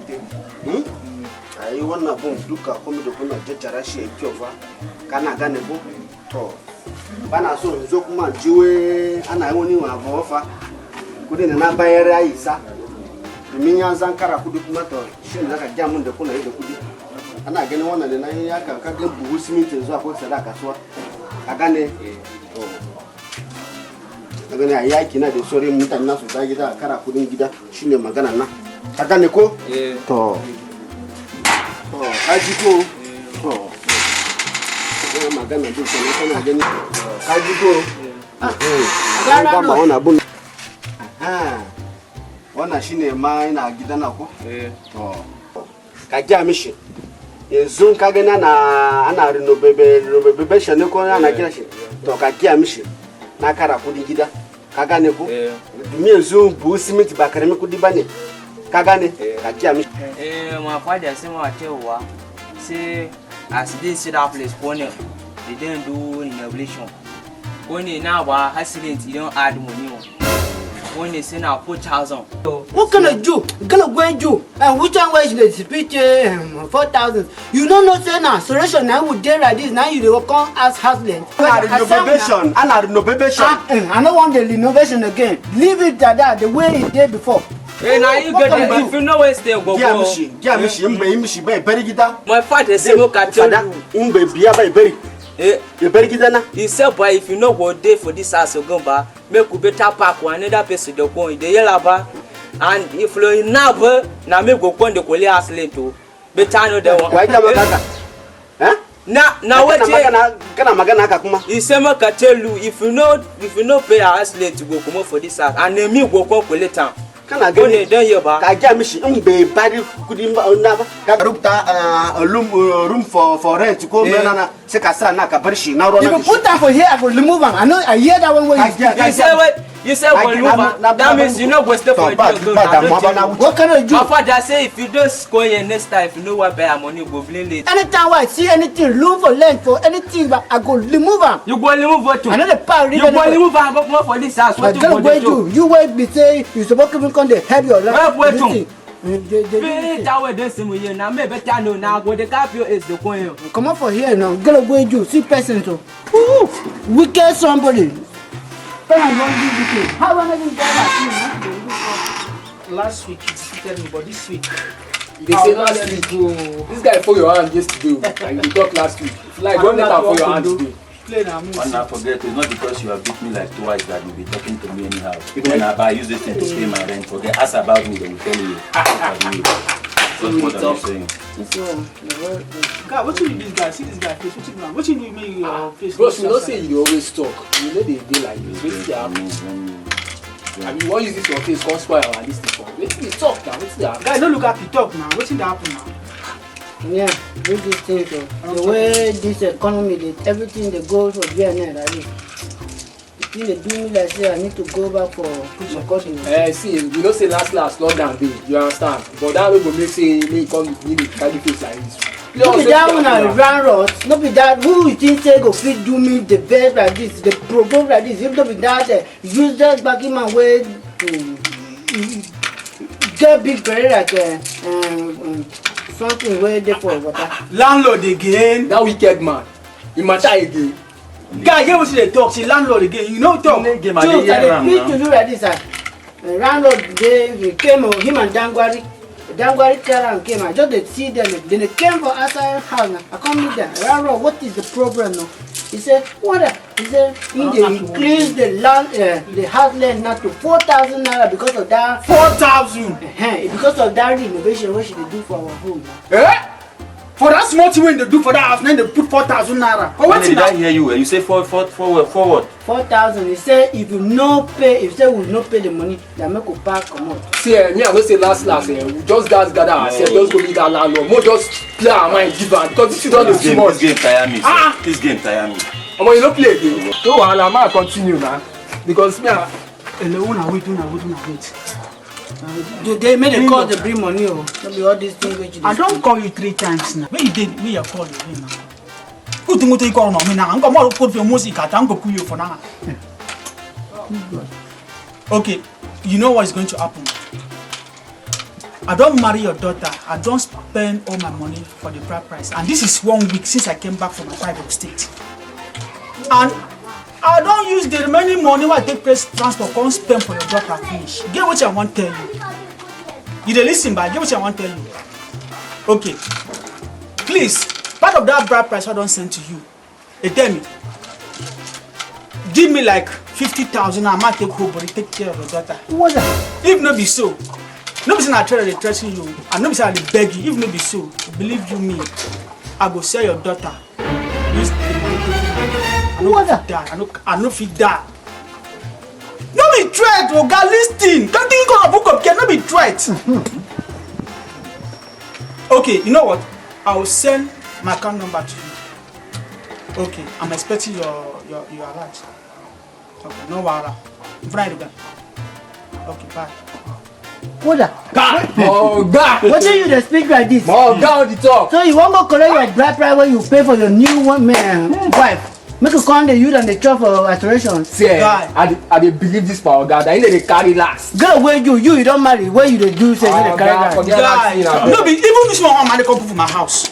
tete. Ai wannan abun duka kuma da kuna jajjara shi yake kyau fa. Kana gane ko? To. Bana so in zo kuma jiwe ana wani wa fa. Kudi na bayar yayi sa. Domin ya zan kara kudi kuma to shin zaka ga mun da kuna yi da kudi. Ana ganin wannan da nan ya kan ga buhu siminti zuwa ko sada kasuwa. Ka gane? To. Ka gane a yaki na da sore mutane nasu da gida kara kudin gida shine magana na. Ka gane ko? To. To, kaji ko? To. Ina magana duk kana gani. Kaji ko? Ga ma wannan abun. Wannan shine ma ina gidana ko? To. Ka ja mishi. Yanzu ka gani ana renovation ne ko ana kira shi. To ka kiya mishi. Na kara kudi gida. Ka gane ko? Domin yanzu bu simiti ba karami kudi bane. Ka gane? Ka kiya mishi. My father say my cewa say as they see that place corner, they didn't do renovation. Only now ba accident you don't add money on. Only say now 4,000. What can I do? Gonna go and do? And which one was the speech 4,000? You don't know say now solution now would dare like this. Now you will come as husband. Renovation. I don't want the renovation again. Leave it like that the way it did before. Hey, now you get it. If you know where stay, go. My father say no catch he said, boy, if you know what day for this house, you go back, make you better pack one another person the coin, the yellow bar, and if you never, now make go on the Korea house later. Better know the one. Why now what he said, I tell you, if you know pay our house late to go come for this house, and then me go come later. Can I go there? I got me be body could a room for rent to go and Sekasa Nakabarshi. Now, you can put that for here, I will remove them. I know I hear that one way. You say that means you know what's the point. What can I do? My father say if you don't go here next time, if you know what bear money go blame late. Anytime I see anything, room for rent for anything, but I go remove them. You go remove what to? Another part. You go remove and go more for this house. What you going to do? You wait be say you supposed to come there help your life. Wait to. That way this same year now maybe better know now what the capio is the coin. Come on for here now. Gonna go do see person to. Wicked somebody. How am I going to get last week he defeated me, but this week they say last week this guy for your hand yesterday and you talk last week. Like don't let for your hand today. And I forget, it's not because you have beat me like twice that you'll be talking to me anyhow. When I use this thing to pay my rent, forget, ask about me, they will tell you. That's what I'm saying. God, what you need this guy? See this guy face, what you know? What you need me your face? Bro, you don't say you always talk. You know they dey like this. I mean, why use this your face, come spoil our this thing. Let's be talk now, let's be guy, don't look at the talk now. What's in the happen now? Yeah, this is thing the way this economy, everything they go for VNL, like this. They do me like say I need to go back for my cousin. See, you don't say last lockdown day, you understand? But that way go make say me come need to carry face like this. No be that one I run rods, no be that who you think say go fit do me the best like this, the provoke like this, if no be that use that back in my way to get big very like something where they for water. Landlord again. That wicked man. He matter again. Guy, here we see the talk. See landlord again. You know talk. To do like this. Landlord they came him and Dangwari Karen came. I just they see them. Then they came for outside house. I come meet them. Landlord, what is the problem now? He said, what? He said, they increase the land, the house land now to 4,000 naira because of that. 4,000. Because of that renovation, what should they do for our home? For that small thing when they do for that house, then they put 4,000 naira. When did I hear you? You say for what? 4,000. He said if you no pay, if they will not pay the money, they make a pack come out. See, me I go say last, we just guys gather ourselves, just go meet that landlord. More just play our mind, give her because this is not the small. This game tire me. This game tire me. You don't play again. So I'll continue now because me. Wait. They made a call to bring money. All these things. I don't call you 3 times now. When you did, we are calling you now. Good thing to call me now. I'm going to put your music at Uncle Kuyo for now. Okay, you know what is going to happen. I don't marry your daughter. I don't spend all my money for the bride price. And this is 1 week since I came back from my private state. And I don't use the remaining money when I take place transport, come spend for your daughter finish. Get what I want to tell you. You dey listen, but get what I want to tell you. Okay. Please, part of that bride price I don't send to you. They tell me. Give me like 50,000 and I might take home, but take care of your daughter. What's that? If no be so, no be say I try to threaten you, and no be say I beg you. If no be so, believe you me, I go sell your daughter. Use the money. What's that? I no fit die. No be threat, oga, listen. Can't you go to book up? Can no be threat. Okay, you know what? I will send my account number to you. Okay, I'm expecting your alert. Okay, no wahala. Friday again. Okay, bye. What's that? Oh God! What do you dey speak like this? Oh God, the talk. So you want to collect your bride price when you pay for your new wife? Make you come the youth and the chop for restoration. See, I dey believe this power God. I need to carry last. Girl, where you don't marry. Where you dey do say you dey carry last? Guy, no be even this one man dey come for my house.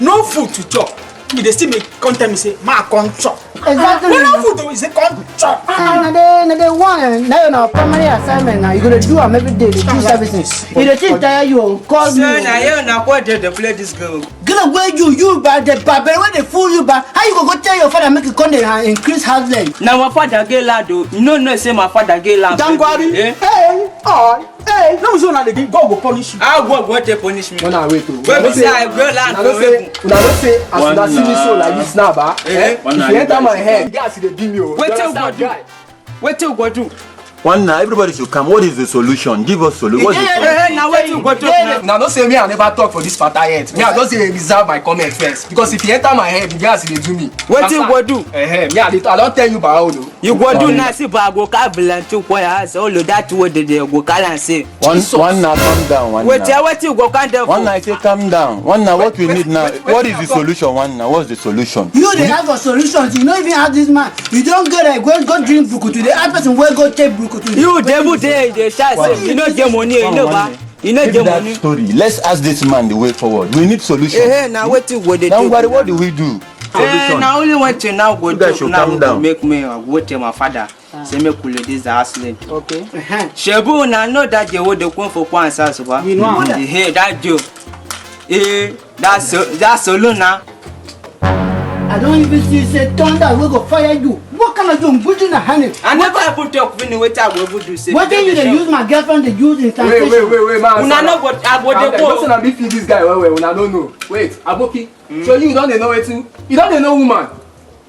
No food to chop. They still make content me say ma come chop. Exactly. No food to say come chop. Now they want now your primary assignment now. You gonna do them every day. They do services. If they think tire you, call me. Sir, now you na what they play this girl. Girl, where you bad the barber when they fool you back. How you go tell your father make you come there and increase house rent? Now my father get lad though. You know say my father get lad. Don't worry. Eh? Hey, hey. No so now they God will punish you. How God want to punish me? When I wait to. Where be say I go land for heaven. Una don't say as una see me so like this now, ba. If One you night, enter you my guys- head, guys they beat me. Wait till God do. Wait till God do. One now, everybody should come. What is the solution? Give us solution. What's the solution? Eh, now wait till God do. Now don't say me I never talk for this matter yet. Me I just say reserve my comment first because if you enter my head, the guys they do me. Wait till God do. Me I don't tell you about how though. You go do now see but I go carry to choir so all of that what they go call and say. One now, calm down. One Wait now. till go can there. One now, I say calm down. One now, what we need now? What is the solution? One now, what's the solution? You they have for solutions. You don't even have this man. You don't go there. Go drink bukutu. The other person will go take bukutu. You devil there they shout say you no get money you know ba. You no Give get that money. story. Let's ask this man the way forward. We need solution. Eh now wait till go they Now, do. what do we do? Solution. Now only one thing now go You guys do should now calm go down. make me go tell my father say make we this accident. Okay. Shebu na know that they would come for one answer ba. You know that. Hey that Joe. That's saloon now. I don't even see say thunder we go fire you. What kind of you put in a hand? I never put talk when wait I go do say. What thing you dey use my girlfriend dey use in translation? Wait, man. Una no go I go dey Don't go. say na me feed this guy well. Una don't know. Wait, Aboki. So you don't know wetin? You don't know woman.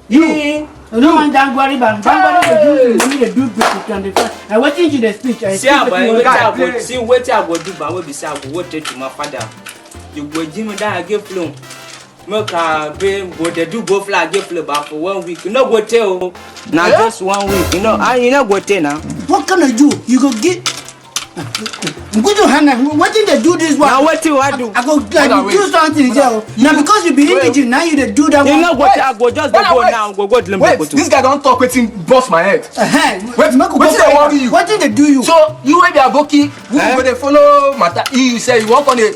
You No man Dangwari ban. Dangwari dey use money dey do business and the and wetin you dey speech? I see about speak wait with I you. go see wait I go do ba we be say I go wait to my father. You go Jimmy that I give flow. Make go dey do go fly give flow back for 1 week. You no go tell. Na just 1 week. You know, and you no go tell now. What can I do? You go get. I'm going to hang. What did they do this one? Now what you I do? I go like Hold on, do wait. something there. Now because you be indigent, now you dey do that You one. no go tell I go just dey go now go to Wait, Limpopo. this guy don't talk wetin bust my head. Wait, make we go wetin dey for worry it. you? What did they do you? So you wey be Aboki, who go dey follow matter? You say you wan come dey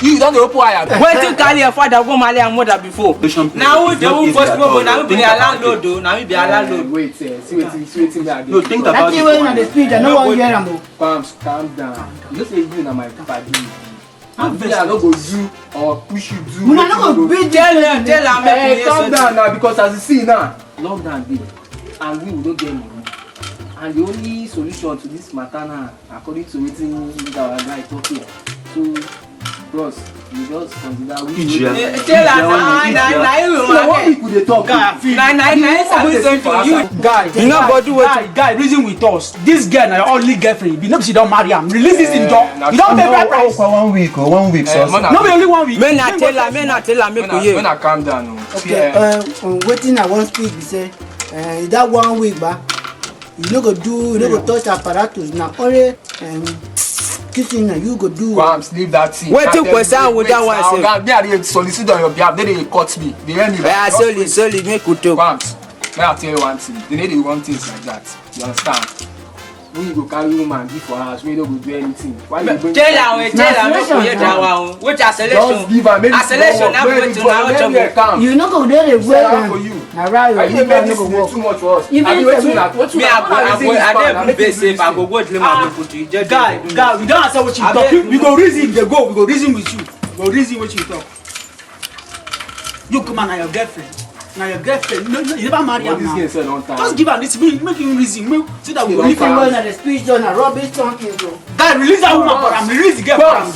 you don dey open eye. Wait till carry your father go marry your mother before. Now we dey first go now we be their landlord though. Now we be their landlord. Wait, see wetin me I No, think That about thing wey it. na the speech, I no wan hear am o. Calm down. You know say you na my papa be. I no go do or push you do. Una no go beat Tell am make Hey, we calm hear down now because as you see now, lockdown dey and we no get money. And the only solution to this matter now, according to wetin our guy talk here, so bros, you just consider we Tell am na you so what people dey talk. na something for you. Guy, You no go do wetin. guy, reason with us. This girl na your only girlfriend. Be no be she don marry am. Release this in door. na You don pay bride Oh, price. for 1 week or 1 week. So man, No be only 1 week. Make na tell am make we hear. when I calm down o. Okay, wetin I wan speak be say, that 1 week ba, you no go do, you no go touch apparatus. Na only kissing na you go do. Kwams, leave that thing. Wetin question with that one say? Me I dey solicit on your behalf, they dey cut me. They hear me. Yeah, solely make we talk. Kwams, may I tell you one thing. They no dey want things like that. You understand? we go carry woman give for house, we no go do anything. Why you bring? Jail am, make we hear that one. Which isolation? Just give am, maybe isolation na go to na come. You no go there the way for you. na right Are you making this too much for us? Even I mean, wetin una I dey base safe. I go go to my people to judge. Guy, we don't answer what you talk. We go reason, they go. We go reason with you. We go reason what you talk. You come on, now your girlfriend. Now your girlfriend. No, you never marry her now. Just give her this. Make him reason. So that we go if you leave go her. in the speech done a rubbish talking bro. Guy, release that woman for him. Release the girl for him.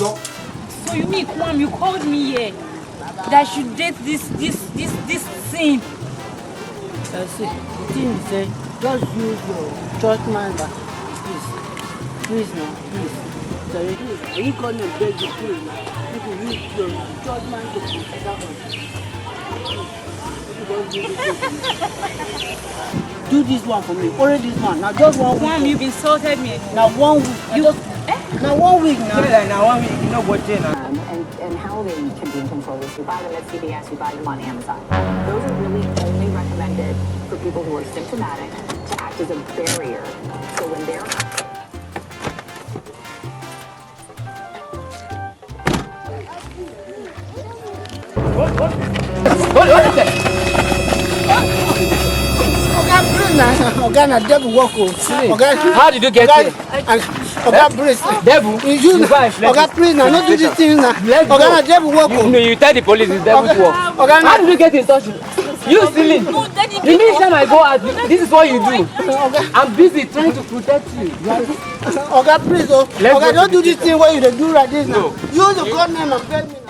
So you mean, Kwam, you called me here that I should date this thing. See, the thing is say, just use your judgment back. Please now, please. Sorry, are you calling and beg you, please now? You can use your judgment to consider us. Do this one for me. Only this one. Now just 1 week. Kwam, you've insulted me. Now 1 week. Now 1 week now. Now 1 week, you know what day now. And how they can be in control is you buy them at CVS, you buy them on Amazon. Those are really only recommended for people who are symptomatic to act as a barrier. So when they're Oga, devil walk. How did you get here? Oga, please. Devil? Oga, please now, not do this thing now. Oga, devil walk. No, you tell the police it's devil's work. Oga, How did you get in touch with you stealing? The next time I go out, this is what you do. I'm busy trying to protect you. Oga, please, Oga, don't do this thing where you do like this now. Use the God name and beg me now.